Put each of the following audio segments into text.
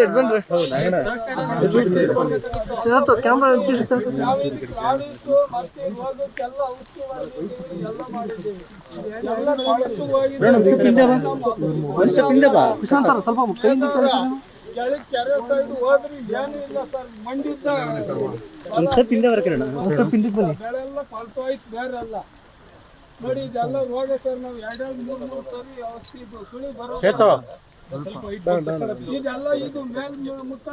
Camera ಸ್ವಲ್ಪ ಕೆರೆ side ಹೋದ್ರಿ ಏನು ಇಲ್ಲ ಸರ್ ಮಂಡಿದ್ದ ಬೆಳೆಲ್ಲ ಫಾಲ್ತು ಆಯ್ತು ಬೇರೆ ಎಲ್ಲ ನೋಡಿ ಇದೆಲ್ಲ ರೋಗ ಸರ್ ನಾವು ಎರಡೆರಡು ಮೂರು ಸರಿ ಔಷಧಿ ಇದು ಸುಳಿ ಬರೋ ಇದೆಲ್ಲ ಇದು ಮೇಲ್ ಮುಟ್ಟ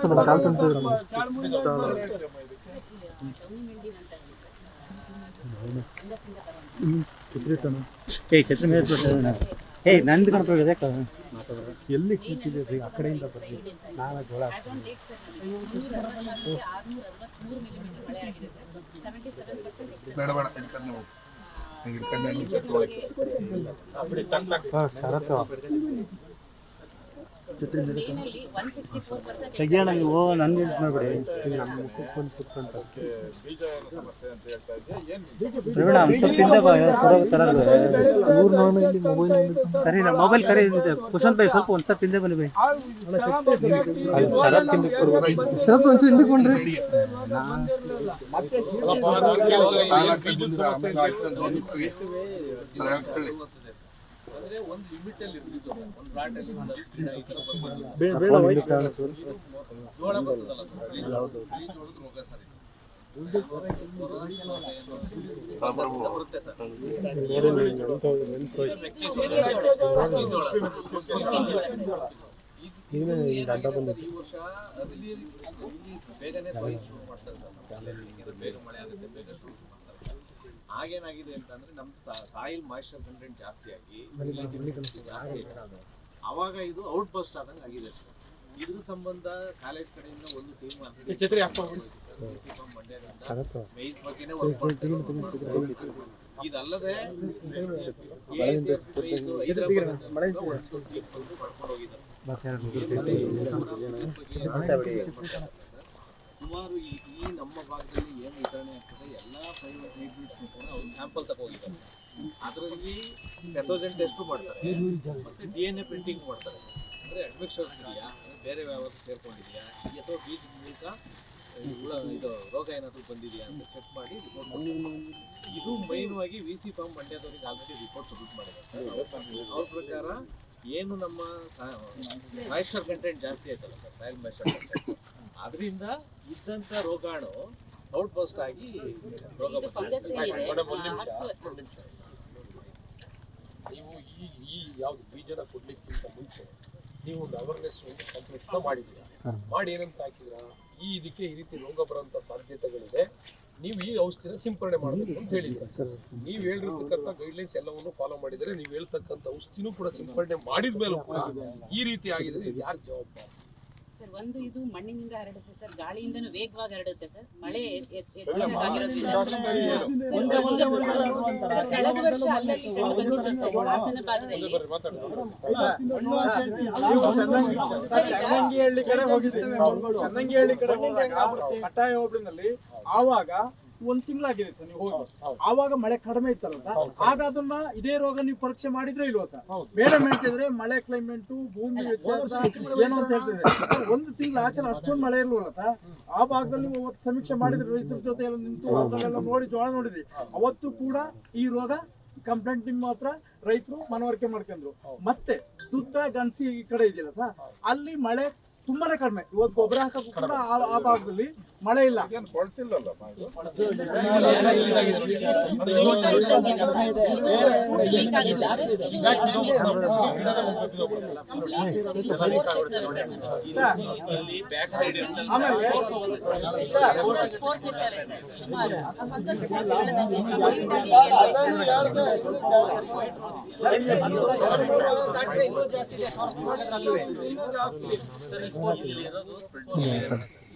ನಂದು ಕಣಕ್ಕೆ ಎಲ್ಲಿ ಕೂತಿದೆ ಆ ಕಡೆಯಿಂದ ಬರ್ತೀವಿ ನಾನು ಜೋಳ ತೆಗಿಯೋಣ ನೀವು ನನ್ಗೆ ಮಾಡ್ಬೇಡಿ ಸರಿ ನಾ ಮೊಬೈಲ್ ಕರೆ ಕುಶನ್ ಬೈ ಸ್ವಲ್ಪ ಒಂದ್ ಸ್ವಲ್ಪ ಹಿಂದೆ ಬನ್ನಿ ಬೈ ಶರತ್ ಒಂಚೂರು ಹಿಂದಕ್ಕೆ ಕೊಂಡ್ರಿ ಒಂದು ಲಿಮಿಟ್ ಅಲ್ಲಿ ಇರ್ತಿತ್ತು ಒಂದು ಪ್ಲಾಟ್ ಅಲ್ಲಿ ಜೋಳ ಬರ್ತದಲ್ಲ ರೋಗ ಸರ್ ಬರುತ್ತೆ ಸರ್ ಈ ವರ್ಷ ಬೇಗನೆ ಶುರು ಮಾಡ್ತಾರೆ ಸರ್ ಬೇಗ ಮಳೆ ಆಗುತ್ತೆ ಬೇಗ ಶುರು ಮಾಡ್ತಾರೆ ಸರ್. ಆಗೇನಾಗಿದೆ ಅಂತಂದ್ರೆ ನಮ್ಮ ಸಾಯಿಲ್ ಮಾಯಿಶ್ಚರ್ ಕಂಟೆಂಟ್ ಜಾಸ್ತಿ ಆಗಿ ಅವಾಗ ಇದು ಔಟ್ ಬಸ್ಟ್ ಆದಂಗೆ ಆಗಿದೆ. ಇದ್ರ ಸಂಬಂಧ ಕಾಲೇಜ್ ಕಡೆಯಿಂದ ಒಂದು ಟೀಮ್ ಮೇಯ್ಸ್ ಬಗ್ಗೆನೇ ಇದಲ್ಲದೆ ಸುಮಾರು ಈ ನಮ್ಮ ಭಾಗದಲ್ಲಿ ಏನು ವಿತರಣೆ ಆಗ್ತದೆ ಎಲ್ಲ ಪ್ರೈವೇಟ್ ಟ್ರೀಟ್ಮೆಂಟ್ಸ್ನು ಕೂಡ ಅವ್ರು ಸ್ಯಾಂಪಲ್ ತಗೋಗಿದ್ದಾರೆ. ಅದರಲ್ಲಿ ಪೆಥೋಜನ್ ಟೆಸ್ಟು ಮಾಡ್ತಾರೆ ಮತ್ತು DNA ಪ್ರಿಂಟಿಂಗ್ ಮಾಡ್ತಾರೆ. ಅಂದರೆ ಅಡ್ಮಿಕ್ಷರ್ಸ್ ಇದೆಯಾ, ಬೇರೆ ಯಾವ್ದು ಸೇರ್ಕೊಂಡಿದೆಯಾ ಅಥವಾ ಬೀಜದ ಮೂಲಕ ಇದು ರೋಗ ಏನಾದರೂ ಬಂದಿದೆಯಾ ಅಂತ ಚೆಕ್ ಮಾಡಿ ರಿಪೋರ್ಟ್ ಮಾಡ್ತಾರೆ. ಇದು ಮೈನ್ವಾಗಿ VC ಫಾರ್ಮ್ ಮಂಡ್ಯದವ್ರಿಗೆ ಆಲ್ರೆಡಿ ರಿಪೋರ್ಟ್ ಸಬ್ಮಿಟ್ ಮಾಡಿದ್ದಾರೆ. ಅವ್ರ ಪ್ರಕಾರ ಏನು ನಮ್ಮ ಮಾಯಿಶ್ಚರ್ ಕಂಟೆಂಟ್ ಜಾಸ್ತಿ ಆಯ್ತಲ್ಲ ಸರ್, ಸಾಯಿಲ್ ಮಾಯಿಶ್ಚರ್ ಕಂಟೆಂಟ್, ಅದರಿಂದ ಇದ್ದಂಥ ರೋಗಾಣು ಔಟ್ ಬಸ್ಟ್ ಆಗಿ ರೋಗ ನೀವು ಈ ಯಾವ್ದು ಬೀಜನ ಕೊಡ್ಲಿಕ್ಕಿಂತ ಮುಂಚೆ ನೀವು ಒಂದು ಅವೇರ್ನೆಸ್ ಕಂಪ್ಲೀಟ್ ಮಾಡಿದ್ದೀರಾ, ಮಾಡಿ ಏನಂತ ಹಾಕಿದ್ರ ಇದಕ್ಕೆ ಈ ರೀತಿ ರೋಗ ಬರೋಂಥ ಸಾಧ್ಯತೆಗಳಿದೆ, ನೀವು ಈ ಔಷಧಿನ ಸಿಂಪರಣೆ ಮಾಡಬೇಕು ಅಂತ ಹೇಳಿದ್ರೆ ನೀವು ಹೇಳಿರ್ತಕ್ಕಂಥ ಗೈಡ್ಲೈನ್ಸ್ ಎಲ್ಲವನ್ನು ಫಾಲೋ ಮಾಡಿದರೆ ನೀವು ಹೇಳ್ತಕ್ಕಂಥ ಔಷಧಿನೂ ಕೂಡ ಸಿಂಪರಣೆ ಮಾಡಿದ ಮೇಲೂ ಕೂಡ ಈ ರೀತಿ ಆಗಿದೆ, ಇದು ಯಾರು ಜವಾಬ್ದಾರಿ ಸರ್? ಒಂದು ಇದು ಮಣ್ಣಿನಿಂದ ಹರಡುತ್ತೆ ಸರ್, ಗಾಳಿಯಿಂದನೂ ವೇಗವಾಗಿ ಹರಡುತ್ತೆ ಸರ್. ಮಳೆ ಕಳೆದ ವರ್ಷ ಅಲ್ಲಲ್ಲಿ ಕಂಡು ಬಂದಿತ್ತು ಸರ್ ಹಾಸನ ಭಾಗದಲ್ಲಿ. ಚನ್ನಂಗಿಹಳ್ಳಿ ಕಡೆ ಹೋಗಿದ್ವಿ, ಚನ್ನಂಗಿಹಳ್ಳಿ ಕಡೆ ಹೋದಾಗ ಕಟ್ಟಾಯ ಹೋಬಳಿನಲ್ಲಿ ಆವಾಗ ಒಂದ್ ತಿಂಗಳಾಗಿದೆ ಸರ್ ನೀವು ಹೋಗಿ, ಆವಾಗ ಮಳೆ ಕಡಿಮೆ ಇತ್ತಲ್ಲ, ಆಗ ಅದನ್ನ ಇದೇ ರೋಗ ನೀವು ಪರೀಕ್ಷೆ ಮಾಡಿದ್ರೆ ಇಲ್ವಾ ಸರ್? ಬೇರೆ ಹೇಳ್ತಿದ್ರೆ ಮಳೆ ಕ್ಲೈಮೇಟ್ ಭೂಮಿ ವ್ಯತ್ಯಾಸ ಏನು ಅಂತ ಹೇಳ್ತಿದ್ರೆ ಒಂದು ತಿಂಗಳ ಆಚರಣೆ ಅಷ್ಟೊಂದು ಮಳೆ ಇರ್ಲಿಲ್ಲ ಸರ್. ಆ ಭಾಗದಲ್ಲಿ ನೀವು ಸಮೀಕ್ಷೆ ಮಾಡಿದ್ರೆ ರೈತರ ಜೊತೆ ಎಲ್ಲ ನಿಂತು ಅದನ್ನೆಲ್ಲ ನೋಡಿ ಜೋಳ ನೋಡಿದ್ವಿ, ಅವತ್ತು ಕೂಡ ಈ ರೋಗ ಕಂಪ್ಲೇಂಟ್ ನಿಮ್ಮ ಹತ್ರ ರೈತರು ಮನವರಿಕೆ ಮಾಡ್ಕೊಂಡ್ರು. ಮತ್ತೆ ತುತ್ತ ಗಣಸಿ ಈ ಕಡೆ ಇದೆಯಲ್ಲ ಸರ್, ಅಲ್ಲಿ ಮಳೆ ತುಂಬಾನೇ ಕಡಿಮೆ. ಇವತ್ತು ಗೊಬ್ಬರ ಹಾಕಕ್ಕೂ ಕೂಡ ಆ ಭಾಗದಲ್ಲಿ ಮಳೆ ಇಲ್ಲ.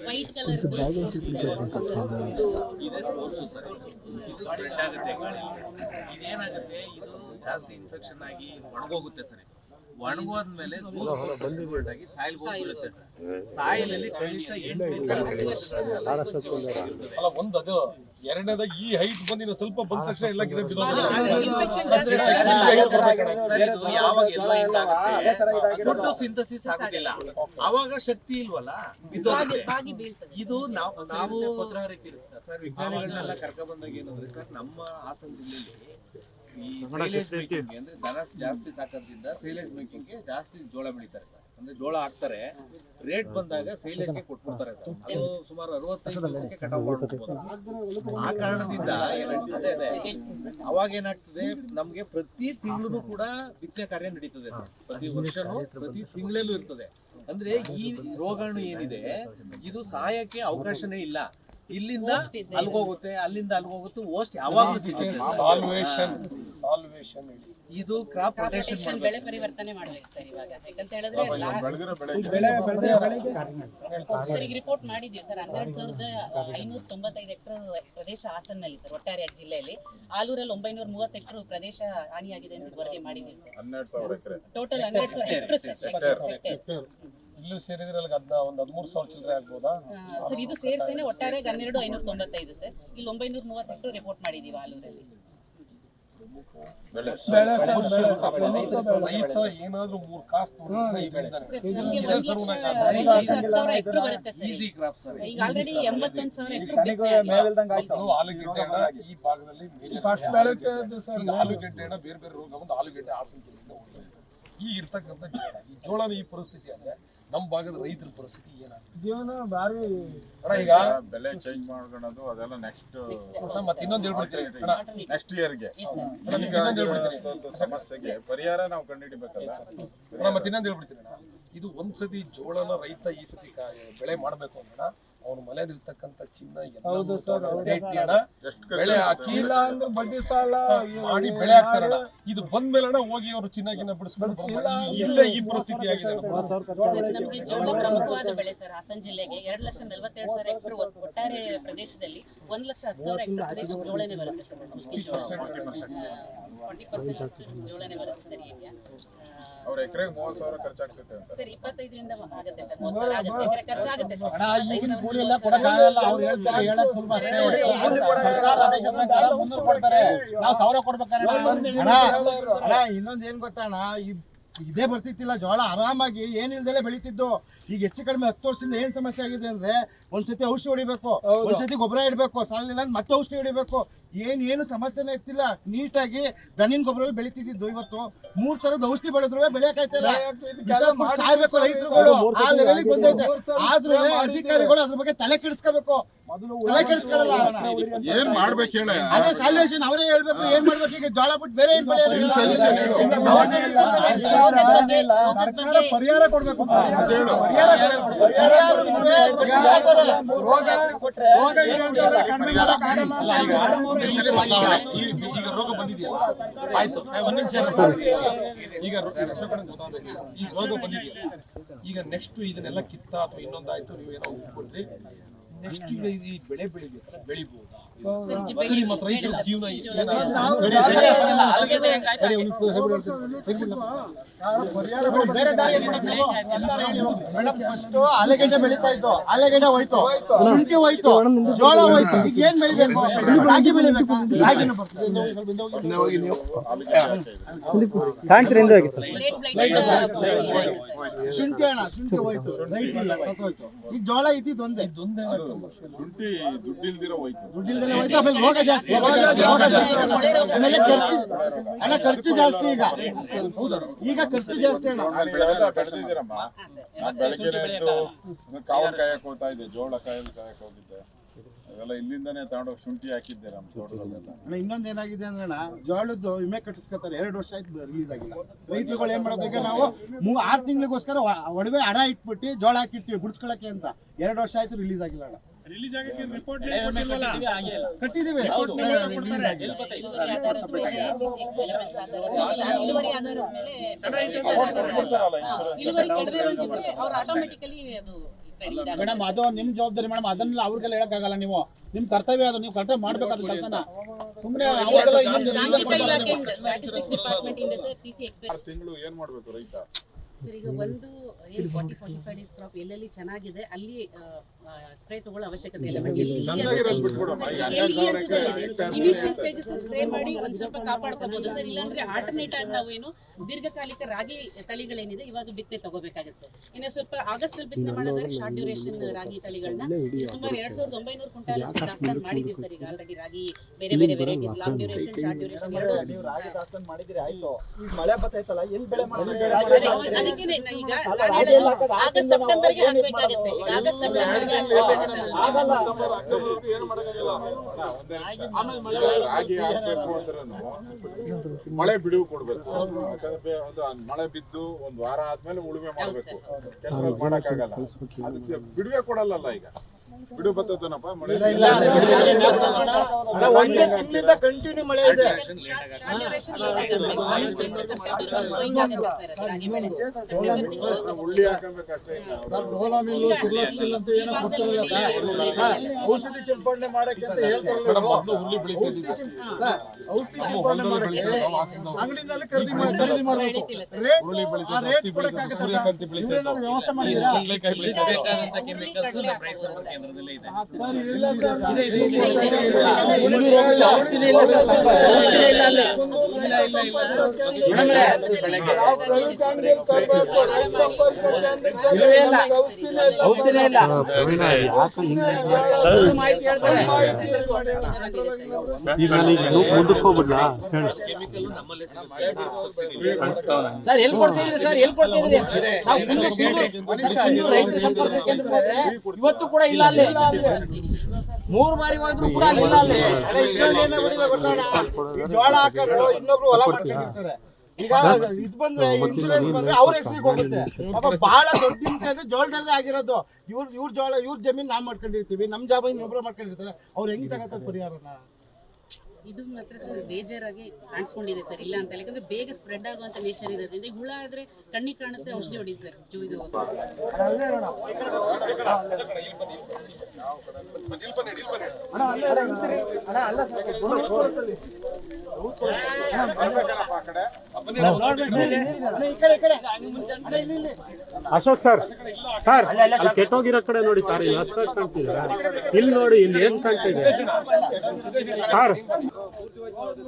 ವೈಟ್ ಕಲರ್ ಇದೆ ಸ್ಪೋರ್ಟ್ಸ್ ಸರ್, ಇದು ಸ್ಪ್ರೆಡ್ ಆಗುತ್ತೆ ಗಾಳಿ. ಇದೇನಾಗುತ್ತೆ, ಇದು ಜಾಸ್ತಿ ಇನ್ಫೆಕ್ಷನ್ ಆಗಿ ಒಣಗೋಗುತ್ತೆ ಸರ್. ಇದು ಒಣಗೋದ್ಮೇಲೆ ಆಗಿ ಸಾಯಿಲ್ ಹೋಗ್ಬಿಡುತ್ತೆ ಸರ್. ಸಾಯಿಲ್ ಅಲ್ಲಿ ಕನಿಷ್ಠ 8 ಅಲ್ಲ ಒಂದು ಅದು ಎರಡನೇದ ಈ ಹೈಟ್ ಬಂದಿನ ಸ್ವಲ್ಪ ಬಂದ ತಕ್ಷಣ ಎಲ್ಲ ಗಿಡ ಫುಡ್ ಸಿಂಥಸಿಸ್ ಆಗೋದಿಲ್ಲ, ಅವಾಗ ಶಕ್ತಿ ಇಲ್ವಲ್ಲ ಬಿದ್ದೋಗುತ್ತೆ. ಇದು ನಾವು ಸರ್ ವಿಜ್ಞಾನಿಗಳನ್ನೆಲ್ಲ ಕರ್ಕೊಂಡ್ ಬಂದಾಗ ಏನಂದ್ರೆ ಸರ್, ನಮ್ಮ ಹಾಸನ ಜಿಲ್ಲೆಯಲ್ಲಿ ಈ ಸೈಲೇಜ್ ಮೇಕಿಂಗ್ ಅಂದ್ರೆ ದನ ಜಾಸ್ತಿ ಸಾಕೋದ್ರಿಂದ ಸೈಲೇಜ್ ಮೇಕಿಂಗ್ ಜಾಸ್ತಿ ಜೋಳ ಬೆಳಿತಾರೆ ಸರ್. ಅಂದ್ರೆ ಜೋಳ ಹಾಕ್ತಾರೆ, ರೇಟ್ ಬಂದಾಗ ಸೈಲೇಜ್ಗೆ ಕೊಟ್ಬಿಡ್ತಾರೆ ಸರ್. ಅದು ಸುಮಾರು 65 ದಿವಸಕ್ಕೆ ಕಟಾವ್ ಮಾಡ್ಬಿಡ್ಬೋದು. ಆ ಕಾರಣದಿಂದ ಅದೇ ಅವಾಗ ಏನಾಗ್ತದೆ, ನಮ್ಗೆ ಪ್ರತಿ ತಿಂಗಳು ಕೂಡ ಬಿತ್ತನೆ ಕಾರ್ಯ ನಡೀತದೆ ಸರ್. ಪ್ರತಿ ವರ್ಷನೂ ಪ್ರತಿ ತಿಂಗಳಲ್ಲೂ ಇರ್ತದೆ. ಅಂದ್ರೆ ಈ ರೋಗಾಣು ಏನಿದೆ ಇದು ಸಾಯಕ್ಕೆ ಅವಕಾಶನೇ ಇಲ್ಲ. ಇಲ್ಲಿಂದ ಅಲ್ಗೋಗುತ್ತೆ, ಅಲ್ಲಿಂದ ಅಲ್ಗೋಗುತ್ತೆ, ಓಸ್ಟ್ ಯಾವಾಗ್ಲೂ ಸಿಗುತ್ತೆ. ಇದು ಕ್ರಾಪ್ ಪ್ರೊಟೆಕ್ಷನ್ ಬೆಳೆ ಪರಿವರ್ತನೆ ಮಾಡ್ಬೇಕು ಸರ್ ಇವಾಗ. ಯಾಕಂತ ಹೇಳಿದ್ರೆ ಸರ್ ಈಗ ರಿಪೋರ್ಟ್ ಮಾಡಿದೀವಿ ಸರ್. 12,595 ಹೆಕ್ಟರ್ ಪ್ರದೇಶ ಹಾಸನಲ್ಲಿ ಸರ್, ಒಟ್ಟಾರೆ ಜಿಲ್ಲೆಯಲ್ಲಿ. ಆಲೂರಲ್ಲಿ 930 ಹೆಕ್ಟರ್ ಪ್ರದೇಶ ಹಾನಿಯಾಗಿದೆ ಅಂತ ವರದಿ ಮಾಡಿದೀವಿ ಸರ್. 12,000 total 12,000 hectare sir. ಇಲ್ಲೂ ಸೇರಿದ್ರೆ ಒಂದು 13,000 ಚಿಲ್ಲರೆ ಆಗ್ಬೋದಾ ಸರ್? ಇದು ಸೇರ್ಸೇನೆ ಒಟ್ಟಾರೆ 12,595 ಸರ್. ಇಲ್ಲಿ 930 ಹೆಕ್ಟರ್ ರಿಪೋರ್ಟ್ ಮಾಡಿದೀವಿ ಆಲೂರಲ್ಲಿ. ರೈತ ಏನಾದ್ರೂ 3 ಕಾಸು ಹೆಕ್ಟರ್ ಬರುತ್ತೆ ಸರ್. ಈಗ ಆಲ್ರೆಡಿ 81,000 ಹೆಕ್ಟರ್ ಆಲೂಗೆಡ್ಡೆ ಈ ಭಾಗದಲ್ಲಿ ಆಲೂಗೆಡ್ಡೆ ಬೇರೆ ಬೇರೆ ರೋಗ ಬಂದು ಆಲೂಗೆಡ್ಡೆ ಹಾಸನ ಜಿಲ್ಲೆಯಿಂದ ಈ ಇರ್ತಕ್ಕಂಥ ಜೋಳ, ಈ ಜೋಳನ ಈ ಪರಿಸ್ಥಿತಿ ಅಂದ್ರೆ ನಮ್ಮ ಭಾಗದ ರೈತರ ಪರಿಸ್ಥಿತಿ ಏನಾಗುತ್ತೆ? ಜೀವನ ಬಾರಿ ಈಗ ಬೆಲೆ ಚೇಂಜ್ ಮಾಡ್ಕೊಳ್ಳೋದು ಅದೆಲ್ಲ ನೆಕ್ಸ್ಟ್ ಮತ್ತೆ ಇನ್ನೊಂದು ಹೇಳ್ಬಿಡ್ತೀರಿ ನೆಕ್ಸ್ಟ್ ಇಯರ್ಗೆ ಸಮಸ್ಯೆಗೆ ಪರಿಹಾರ ನಾವು ಕಂಡುಹಿಡಿಬೇಕಲ್ಲ. ಮತ್ತೆ ಇನ್ನೊಂದು ಹೇಳ್ಬಿಡ್ತೀನಿ ಅಣ್ಣ, ಇದು ಒಂದ್ಸತಿ ಜೋಳನ ರೈತ ಈ ಸತಿ ಬೆಳೆ ಮಾಡ್ಬೇಕು ಅಂದ್ರೆ ಅವನು ಮನೆಯಲ್ಲಿರ್ತಕ್ಕಂಥ ಚಿನ್ನ ಬೆಳೆ ಹಾಕಿ ಬಡ್ಡಿ ಸಾಲ ಮಾಡಿ ಬೆಳೆ ಹಾಕ್ತಾರಣ. ಇದು ಬಂದ್ಮೇಲೆ ಹೋಗಿ ಅವರು ಚಿನ್ನಾಗಿನ ಬಿಡಿಸ್ಕೊಂಡು ಇಲ್ಲೇ ಈ ಪರಿಸ್ಥಿತಿ ಆಗಿದೆ. ನಮಗೆ ಜೋಳ ಪ್ರಮುಖವಾದ ಬೆಳೆ ಸರ್. ಹಾಸನ ಜಿಲ್ಲೆಗೆ 2,42,000 ಹೆಕ್ಟರ್ ಒಟ್ಟಾರೆ ಪ್ರದೇಶದಲ್ಲಿ 1,10,000 ಹೆಕ್ಟರ್ ಪ್ರದೇಶ ಜೋಳನೆ ಬರುತ್ತೆ ಸರ್. 40% ಅಷ್ಟು ಜೋಳನೆ ಬರುತ್ತೆ ಸರ್ ಏರಿಯಾ. ಅವ್ರ ಎಕರೆಗೆ 30,000 ಖರ್ಚಾಗ್ತೈತೆ ಅಂತ ಸರ್. 25ರಿಂದ ಆಗುತ್ತೆ ಸರ್. 30,000 ಆಗುತ್ತೆ, ಎಕರೆ ಖರ್ಚಾಗುತ್ತೆ ಸರ್. ಇನ್ನೊಂದ್ ಏನ್ ಗೊತ್ತಣ್ಣ, ಇದೇ ಬರ್ತಿತ್ತಿಲ್ಲ ಜೋಳ ಆರಾಮಾಗಿ ಏನಿಲ್ದಲೆ ಬೆಳಿತಿದ್ದು. ಈಗ ಹೆಚ್ಚು ಕಡಿಮೆ 10 ವರ್ಷದಿಂದ ಏನ್ ಸಮಸ್ಯೆ ಆಗಿದೆ ಅಂದ್ರೆ, ಒಂದ್ಸತಿ ಔಷಧಿ ಹೊಡಿಬೇಕು, ಒಂದ್ಸತಿ ಗೊಬ್ಬರ ಇಡ್ಬೇಕು, ಸಾಲಿಲ್ಲ ಮತ್ತೆ ಔಷಧಿ ಹೊಡಿಬೇಕು. ಏನು ಸಮಸ್ಯೆನೇ ಇರ್ತಿಲ್ಲ. ನೀಟಾಗಿ ದನಿನ್ ಗೊಬ್ಬರ ಬೆಳಿತಿದ್ದು. ಇವತ್ತು 3 ತರದ ಔಷಧಿ ಬೆಳೆದ್ರು ಬೆಳೆಯಕ್ಕಾಯ್ತಿಲ್ಲ. ಸಾಯ್ಬೇಕು ರೈತರುಗಳು, ಆ ಲೆವೆಲ್ಗೆ ಬಂದೈತೆ. ಆದ್ರೂ ಅಧಿಕಾರಿಗಳು ಅದ್ರ ಬಗ್ಗೆ ತಲೆ ಕೆಡಿಸ್ಕೋಬೇಕು. ತಲೆ ಕೆಡಿಸ್ಕೊಳ್ಳಲ್ಲ. ಏನ್ ಮಾಡ್ಬೇಕು ಹೇಳ, ಅದೇ ಸಾಲ್ಯೂಷನ್ ಅವರೇ ಹೇಳ್ಬೇಕು. ಏನ್ ಮಾಡ್ಬೇಕು? ಈಗ ಜೋಳ ಬಿಟ್ಟು ಬೇರೆ ಏನ್ ಬೆಳೆ ಪರಿಹಾರ ಕೊಡ್ಬೇಕು. ಈಗ ರೋಗ ಬಂದಿದೆಯಲ್ಲ, ಆಯ್ತು ಒಂದ್ ನಿಮಿಷ. ಈಗ ರೋಗ ಬಂದಿದೆಯಲ್ಲ, ಈಗ ನೆಕ್ಸ್ಟ್ ಇದನ್ನೆಲ್ಲ ಕಿತ್ತ ಅಥವಾ ಇನ್ನೊಂದಾಯ್ತು, ನೀವೇನೋ ಕೊಟ್ರಿ, ನೆಕ್ಸ್ಟ್ ಈಗ ಈ ಬೆಳೆ ಬೆಳಿಬೇಕಲ್ಲ, ಬೆಳಿಬಹುದಾ? ರೈತರ ಜೀವನ ಆಲೂಗೆಡ್ಡೆ ಬೆಳೀತಾ ಇತ್ತು, ಆಲೂಗೆಡ್ಡೆ ಹೋಯ್ತು, ಶುಂಠಿ ಹೋಯ್ತು, ಜೋಳ ಹೋಯ್ತು. ಈಗ ಏನ್ ಬೆಳಿಬೇಕು? ರಾಗಿ ಬೆಳಿಬೇಕು. ರಾಗಿನ ಶುಂಠಿ ಅಣ್ಣ, ಶುಂಠಿ ಹೋಯ್ತು, ಈಗ ಜೋಳ ಇದ್ದಿದ್ದು ಒಂದೇ. ಶುಂಠಿ ದುಡ್ಡಿಲ್ದಿರೋ ಹೋಯ್ತು, ದುಡ್ಡಿಲ್ದಲೆ ಹೋಯ್ತು. ಆಮೇಲೆ ರೋಗ ಜಾಸ್ತಿ, ಆಮೇಲೆ ಖರ್ಚು ಜಾಸ್ತಿ. ಈಗ ಖರ್ಚು ಜಾಸ್ತಿ ಅಣ್ಣ. ಬೆಳೆದಿದ್ದೀರಮ್ಮ. ನಾನು ಬೆಳಗ್ಗೆನೆ ಎದ್ದು ಕಾವಲ್ ಕಾಯಕ್ ಹೋಗ್ತಾ ಇದ್ದೆ, ಜೋಳ ಕಾಯಕ್ ಹೋಗಿದ್ದೆ. ಅವೆಲ್ಲ ಇಲ್ಲಿಂದಾನೆ ತಗೊಂಡೋಗಿ ಶುಂಠಿ ಹಾಕಿದ್ದೆ ನಮ್ಮ ತೋಟದಲ್ಲೆಲ್ಲ. ಇನ್ನೊಂದು ಏನಾಗಿದೆ ಅಂದ್ರೆ ಅಣ್ಣ, ಜೋಳದ್ದು ವಿಮೆ ಕಟ್ಟಿಸ್ಕೊತಾರೆ. 2 ವರ್ಷ ಆಯ್ತು ರಿಲೀಸ್ ಆಗಿಲ್ಲ. ರೈತರುಗಳು ಏನ್ ಮಾಡೋದು, ನಾವು 6 ತಿಂಗಳಿಗೋಸ್ಕರ ಒಡವೆ ಅಡ ಇಟ್ಬಿಟ್ಟು ಜೋಳ ಹಾಕಿರ್ತೀವಿ ಬಿಡಿಸ್ಕೊಳಕ್ಕೆ ಅಂತ. 2 ವರ್ಷ ಆಯ್ತು ರಿಲೀಸ್ ಆಗಿಲ್ಲ ಅಣ್ಣ. ರಿಲೀಸ್ ಆಗಕ್ಕೆ ರಿಪೋರ್ಟ್ ಕಟ್ಟಿದೀವಿ. ಮೇಡಮ್, ಅದು ನಿಮ್ ಜವಾಬ್ದಾರಿ ಮೇಡಮ್. ಅದನ್ನೆಲ್ಲ ಅವ್ರಿಗೆಲ್ಲ ಹೇಳಕ್ಕಾಗಲ್ಲ. ನೀವು ನಿಮ್ ಕರ್ತವ್ಯ, ಅದು ನೀವು ಕರ್ತವ್ಯ ಮಾಡ್ಬೇಕಾದ ಕೆಲಸನ. ಸುಮ್ಮನೆ ಸಾಂಖ್ಯಿಕ ಇಲಾಖೆಯಿಂದ ಸ್ಟ್ಯಾಟಿಸ್ಟಿಕ್ಸ್ ಡಿಪಾರ್ಟ್ಮೆಂಟ್ ಇಂದ ಸರ್ ಸಿಸಿ ಎಕ್ಸ್ಪೆಕ್ಟ್ ತಿಂಗಳು ಏನ್ ಮಾಡ್ಬೇಕು ರೈತ? ಸರ್ ಈಗ ಒಂದು ಏನು 40-45 ಡೇಸ್ ಕ್ರಾಪ್ ಎಲ್ಲೆಲ್ಲಿ ಚೆನ್ನಾಗಿದೆ ಅಲ್ಲಿ ಸ್ಪ್ರೇ ತಗೊಳ್ಳೋ ಅವಶ್ಯಕತೆ ಇಲ್ಲ. ಬಟ್ ಎಲ್ಲಿ ಈ ಹಂತದಲ್ಲಿದೆ ಇನಿಷಿಯಲ್ ಸ್ಟೇಜಸ್ ಸ್ಪ್ರೇ ಮಾಡಿ ಒಂದ್ ಸ್ವಲ್ಪ ಕಾಪಾಡ್ಕೋಬಹುದು ಸರ್. ಇಲ್ಲಾಂದ್ರೆ ಆಲ್ಟರ್ನೇಟ್ ಆಗಿ ನಾವು ಏನು ದೀರ್ಘಕಾಲಿಕ ರಾಗಿ ತಳಿಗಳೇನಿದೆ ಇವಾಗ ಬಿತ್ತನೆ ತಗೋಬೇಕಾಗುತ್ತೆ ಸರ್. ಇನ್ನು ಸ್ವಲ್ಪ ಆಗಸ್ಟ್ ಅಲ್ಲಿ ಬಿತ್ತನೆ ಮಾಡಿದ್ರೆ ಶಾರ್ಟ್ ಡ್ಯೂರೇಷನ್ ರಾಗಿ ತಳಿಗಳನ್ನ ಸುಮಾರು 2900 ಕ್ವಿಂಟಾಲ್ ದಾಸ್ತಾನು ಮಾಡಿದೀವಿ ಸರ್. ಈಗ ಆಲ್ರೆಡಿ ರಾಗಿ ಬೇರೆ ಬೇರೆ varieties long duration short duration ಎರಡು ರಾಗಿ ದಾಸ್ತಾನು ಮಾಡಿದ್ರೆ ಆಯ್ತು. ಈಗ ಮಳೆ ಬರ್ತೈತಲ್ಲ ಎಲ್ಲಿ ಬೆಳೆ ಮಾಡಿದ್ರೆ ಅದಕ್ಕೆ ಈಗ ಆಗಸ್ಟ್ ಸೆಪ್ಟೆಂಬರ್ಗೆ ಹಾಕ್ಬೇಕಾಗುತ್ತೆ. ಈಗ ಆಗಸ್ಟ್ ಸೆಪ್ಟೆಂಬರ್ಗೆ ರಾಗಿ ಹಾಕ್ಬೇಕು ಅಂದ್ರೂ ಮಳೆ ಬಿಡುವು ಕೊಡ್ಬೇಕು. ಯಾಕಂದ್ರೆ ಮಳೆ ಬಿದ್ದು ಒಂದ್ ವಾರ ಆದ್ಮೇಲೆ ಉಳುಮೆ ಮಾಡ್ಬೇಕು. ಕೆಸರಲ್ಲಿ ಮಾಡಕ್ಕಾಗಲ್ಲ. ಅದಕ್ಕೆ ಬಿಡುವೆ ಕೊಡಲ್ಲ. ಈಗ ಬಿಡು ಬರ್ತದನಪ್ಪ ಮಳೆ ಕಂಟಿನ್ಯೂ ಮಳೆ ಇದೆ. ಉಳ್ಳಿ ಹಾಕಬೇಕಷ್ಟೇ. ಔಷಧಿ ಸಿಂಪಡಣೆ ಮಾಡಕ್ಕೆ ಅಂತ ಹೇಳ್ತಾರಲ್ಲ, ಔಷಧಿ ಸಿಂಪಡಣೆ ಮಾಡಕ್ಕೆ ಅಂಗಡಿನಲ್ಲಿ ಖರೀದಿ ಮಾಡಬೇಕು. ರೇಟ್ ಕೊಡಕ್ಕಾಗತ್ತೆ ವ್ಯವಸ್ಥೆ ಮಾಡಿದ್ದೀರಾ? ಬೇಕಾದಂತ ಕೆಮಿಕಲ್ಸ್ ನಮ್ಮ ರೈತ ಸಂಪರ್ಕ ಕೇಂದ್ರದಲ್ಲೇ ಇದೆ. ಕೆಮಿಕಲ್ ನಮ್ಮಲ್ಲೇ ಸರ್ ಎಲ್ಲಿ ಕೊಡ್ತಿದ್ರಿ ಸರ್? ಎಲ್ಲಿ ಕೊಡ್ತಿದ್ರಿ? ರೈತ ಸಂಪರ್ಕ ಕೇಂದ್ರ ಇವತ್ತು ಕೂಡ ಇಲ್ಲ. ಅಲ್ಲಿ 3 ಬಾರಿ ಹೋದ್ರು ಕೂಡ ಇಲ್ಲ. ಅಲ್ಲಿ ಜೋಳ ಹಾಕೋದು ಇನ್ನೊಬ್ರು ಹೊಲ ಮಾಡ್ಕೊಂಡಿರ್ತಾರೆ. ಈಗ ಇದ್ ಬಂದ್ರೆ ಇನ್ಸೂರೆನ್ಸ್ ಬಂದ್ರೆ ಅವ್ರ ಹೆಸರಿಗೆ ಹೋಗುತ್ತೆ. ಬಹಳ ದೊಡ್ಡ ಹಿಂಸೆ ಅಂದ್ರೆ ಜೋಳದಲ್ಲೇ ಆಗಿರೋದು. ಇವ್ರ ಜೋಳ ಇವ್ರ ಜಮೀನ್ ನಾವ್ ಮಾಡ್ಕೊಂಡಿರ್ತೀವಿ, ನಮ್ ಜಾಬ್ ಇನ್ನೊಬ್ರು ಮಾಡ್ಕೊಂಡಿರ್ತಾರೆ. ಅವ್ರು ಹೆಂಗ್ ತಗತ್ತ ಪರಿಹಾರನ? ಇದು ಮಾತ್ರ ಸರ್ ಬೇಜಾರಾಗಿ ಕಾಣಿಸ್ಕೊಂಡಿದೆ ಸರ್. ಇಲ್ಲ ಅಂತ ಯಾಕಂದ್ರೆ ಬೇಗ ಸ್ಪ್ರೆಡ್ ಆಗುವಂತ ನೇಚರ್ ಇರೋದ್ರಿಂದ ಹುಳ ಆದ್ರೆ ಕಣ್ಣಿಗೆ ಕಾಣುತ್ತೆ, ಔಷಧಿ ಹೊಡಿ ಸರ್. ಇದು ಅಶೋಕ್ ಸರ್ ಅಲ್ಲಿ ಕೆಟ್ಟೋಗಿರೋ ಕಡೆ ನೋಡಿ ಸರ್, ಇಲ್ಲಿ ಹತ್ತು ಕಾಣ್ತಿದೆ. ಇಲ್ಲಿ ನೋಡಿ, ಇಲ್ಲಿ ಏನ್ ಕಾಣ್ತಿದೆ ಸರ್?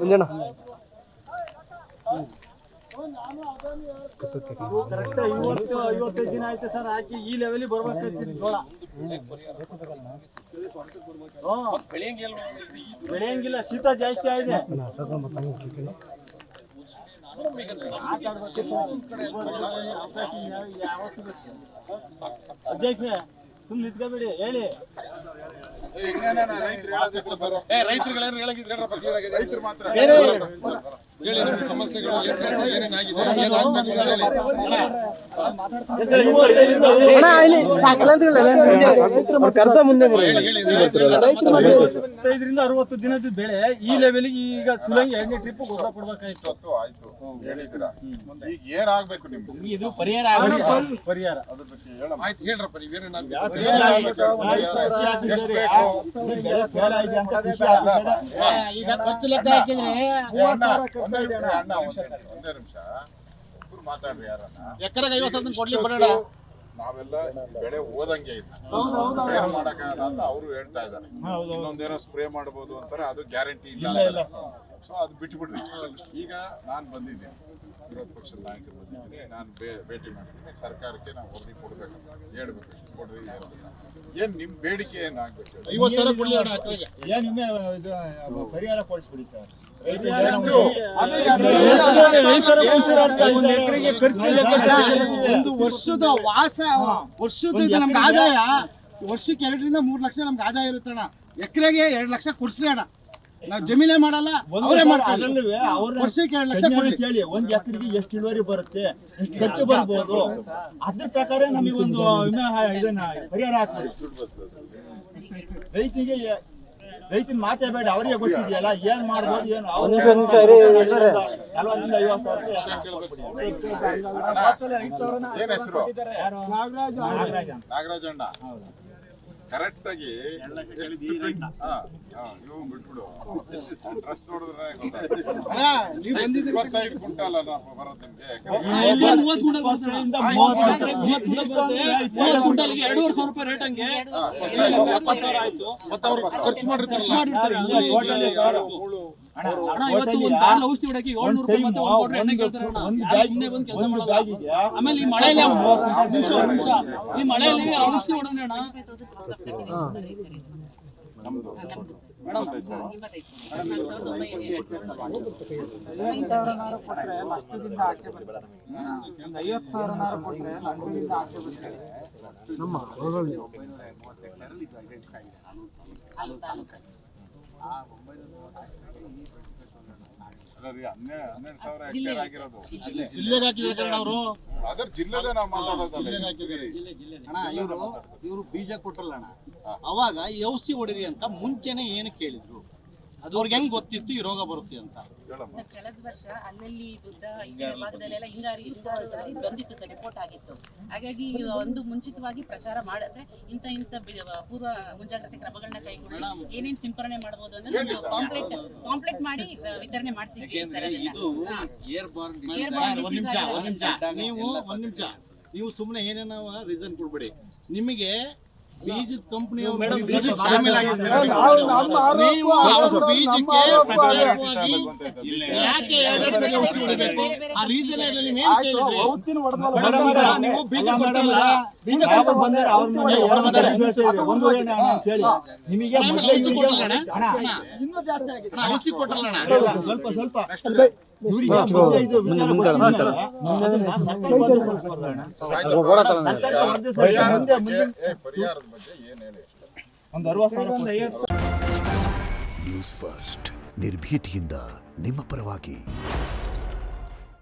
ಒಂದೇನ ಕರೆಕ್ಟ್ 50-55 ದಿನ ಆಯ್ತು ಸರ್ ಹಾಕಿ. ಈ ಲೆವೆಲ್ ಬರ್ಬೇಕಾಗ್ತಿತ್ತು ಜೋಳ. ಬೆಳೆಯಂಗಿಲ್ಲ, ಶೀತ ಜಾಸ್ತಿ ಆಗಿದೆ. ಅಧ್ಯಕ್ಷ ಸುಮ್ಮನೆ ನಿಂತ್ಕೋಬೇಡಿ, ಹೇಳಿ. ರೈತರು ಮಾತ್ರ ಸಮಸ್ಯೆಗಳು ಏನೇನಾಗಿದೆ, ಐದರಿಂದ 60 ದಿನದ ಬೆಳೆ ಈ ಲೆವೆಲ್ಗೆ ಈಗ ಸುಲಂಗಿ 2ನೇ ಟ್ರಿಪ್ ಗೊಬ್ಬರ ಕೊಡ್ಬೇಕಾಯ್ತು. ಆಯ್ತು ಹೇಳಿದ್ದೀರಾ. ಈಗ ಏನಾಗ್ಬೇಕು ನಿಮ್ಗೆ? ಇದು ಪರಿಹಾರ ಪರಿಹಾರ ಅದ್ರ ಬಗ್ಗೆ ಹೇಳಮ್ಮ. ಆಯ್ತು ಹೇಳ್ರಪ್ಪ, ನೀವೇನೇನಾಗ್ಬೇಕು? ಈಗ ಖರ್ಚು ಲೆಕ್ಕ ಹಾಕಿದ್ರೆ ಒಂದೇ ನಿಮಿಷ ಒಬ್ರು ಮಾತಾಡ್ರಿ. ಯಾರನ್ನ ಎಕರೆಗೆ 50,000 ಕೊಡ್ಲಿ ಬರೋಣ. ನಾವೆಲ್ಲ ಬೆಳೆ ಓದಂಗೆ ಇಲ್ಲ, ಏನು ಮಾಡಕ್ಕಾಗಲ್ಲ ಅಂತ ಅವರು ಹೇಳ್ತಾ ಇದ್ದಾರೆ. ಇನ್ನೊಂದೇನೋ ಸ್ಪ್ರೇ ಮಾಡಬಹುದು ಅಂತಾರೆ, ಅದು ಗ್ಯಾರಂಟಿ ಇಲ್ಲ. ಸೊ ಅದು ಬಿಟ್ಬಿಡ್ರಿ. ಈಗ ನಾನು ಬಂದಿದ್ದೀನಿ, ವಿರೋಧ ಪಕ್ಷದ ನಾಯಕರು ಬಂದಿದ್ದೀನಿ, ನಾನು ಭೇಟಿ ಮಾಡಿದ್ದೀನಿ. ಸರ್ಕಾರಕ್ಕೆ ನಾವು ವರದಿ ಕೊಡ್ಬೇಕಂತ ಹೇಳ್ಬೇಕು. ಕೊಡ್ರಿ, ಏನ್ ನಿಮ್ ಬೇಡಿಕೆ ಏನಾಗ್ಬೇಕು? 50,000 ಕೊಡ್ಲಿ ಅಣ್ಣ ಎಕರೆಗೆ. ಪರಿಹಾರ ಕೊಡಿಸ್ಬಿಡಿ ಸರ್. ಒಂದು ವರ್ಷದ ವರ್ಷದ ನಮ್ಗೆ ಆದಾಯ ವರ್ಷಕ್ಕೆ 2 ರಿಂದ 3 ಲಕ್ಷ ನಮ್ಗೆ ಆದಾಯ ಇರುತ್ತಣ್ಣ. ಎಕರೆಗೆ 2 ಲಕ್ಷ ಕೊಡ್ಸ್ರಿ ಅಣ್ಣ. ನಾವು ಜಮೀನೇ ಮಾಡಲ್ಲ, ಅವರೇ ಮಾಡ್ತಾರೆ. ವರ್ಷಕ್ಕೆ 2 ಲಕ್ಷ ಕೇಳಿ, 1 ಎಕರೆಗೆ ಎಷ್ಟು ಇಳುವರಿ ಬರುತ್ತೆ, ಎಷ್ಟು ಖರ್ಚು ಬರ್ಬೋದು, ಅದ್ರ ಪ್ರಕಾರ ನಮಗೆ ಒಂದು ಇದನ್ನ ಪರಿಹಾರ ಹಾಕ್ತೀವಿ. ರೈತನ ಮಾತೇ ಬೇಡ, ಅವರಿಗೆ ಗೊತ್ತಿದೆಯಲ್ಲ ಏನ್ ಮಾಡ್ಬೋದು, ಏನು 40,000 ಏನ್ ಹೆಸರು? ನಾಗರಾಜಣ್ಣ. ಕರೆಕ್ಟ್ ಆಗಿ ಇವ್ ಬಿಟ್ಬಿಡು ಡ್ರೆಸ್ ನೋಡಿದ್ರೆ ಗೊತ್ತಾಗುತ್ತೆ. ಅಣ್ಣ ನೀವು ಬಂದಿದ್ದೀರಿ 25 ಕ್ವಿಂಟಲ್ ಅಲ್ಲ ಬರೋದು ನಿಮ್ಗೆ. ಖರ್ಚು ಮಾಡಿರ್ತಾರೆ. ಆಮೇಲೆ ಈ ಮಳೆಯಲ್ಲಿ ಈ ಮಳೆಯಲ್ಲಿ ಔಷಧಿ ಹೊಡೆದ್ರೆ ಅಣ್ಣ ನಮ್ದು ಮೇಡಮ್ 12,000 ಹೆಕ್ಟೇರ್ ಆಗಿರೋದು ಜಿಲ್ಲೆಗೆ ಹಾಕಿದ್ದಾರೆ ಅವರು. ಅದರ ಜಿಲ್ಲೆದೇ ನಾವು ಮಾತಾಡೋದಲ್ಲ. ಇವರು ಬೀಜ ಕೊಟ್ರಲ್ಲ ಅಣ್ಣ, ಅವಾಗ ಈ ಔಷಧಿ ಹೊಡಿರಿ ಅಂತ ಮುಂಚೆನೆ ಏನು ಕೇಳಿದ್ರು? ಅವ್ರಿಗೆ ಹೆಂಗ್ ಗೊತ್ತಿತ್ತು ಈ ರೋಗ ಬರುತ್ತೆ ಅಂತ? ಸರ್ ಕಳೆದ ವರ್ಷ ಅಲ್ಲಲ್ಲಿ ಬುದ್ಧ ಈ ಕಡೆ ಭಾಗದಲ್ಲೆಲ್ಲ ಹಿಂಗಾರಿ ಬಂದಿತ್ತು ಸರ್, ರಿಪೋರ್ಟ್ ಆಗಿತ್ತು. ಹಾಗಾಗಿ ಒಂದು ಮುಂಚಿತವಾಗಿ ಪ್ರಚಾರ ಮಾಡಿದ್ರೆ ಇಂಥ ಪೂರ್ವ ಮುಂಜಾಗ್ರತೆ ಕ್ರಮಗಳನ್ನ ಕೈಗೊಂಡು ಏನೇನ್ ಸಿಂಪರಣೆ ಮಾಡಬಹುದು ಅಂತ ನಾವು ಕಾಂಪ್ಲೇಟ್ ಮಾಡಿ ವಿತರಣೆ ಮಾಡಿಸಿದ್ವಿ ಸರ್. ಇದು ಏರ್ಬಾರ್ನ್ ನೀವು ಸುಮ್ಮನೆ ಏನೇನೋ ರೀಸನ್ ಕೊಡ್ಬೇಡಿ. ನಿಮಗೆ ಬೀಜದ ಕಂಪನಿಯವರು ನೀವು ಅವ್ರ ಬೀಜಕ್ಕೆ ಪ್ರತ್ಯೇಕವಾಗಿ ಯಾಕೆ 2 ಸರಿ ಔಷಧಿ ಹೊಡಿಬೇಕು? ಆ ರೀಸನ್ ಎಲ್ಲ ನೀವೇನು ಕೇಳಿದ್ರಿ? ಔಷಧಿ ಕೊಟ್ಟಲ್ಲ ಔಷಧಿ ಕೊಟ್ಟಲ್ಲ ಪರಿಹಾರದ ಬಗ್ಗೆ ಏನ್ ಹೇಳಿ. ನ್ಯೂಸ್ ಫಸ್ಟ್ ನಿರ್ಭೀತಿಯಿಂದ ನಿಮ್ಮ ಪರವಾಗಿ.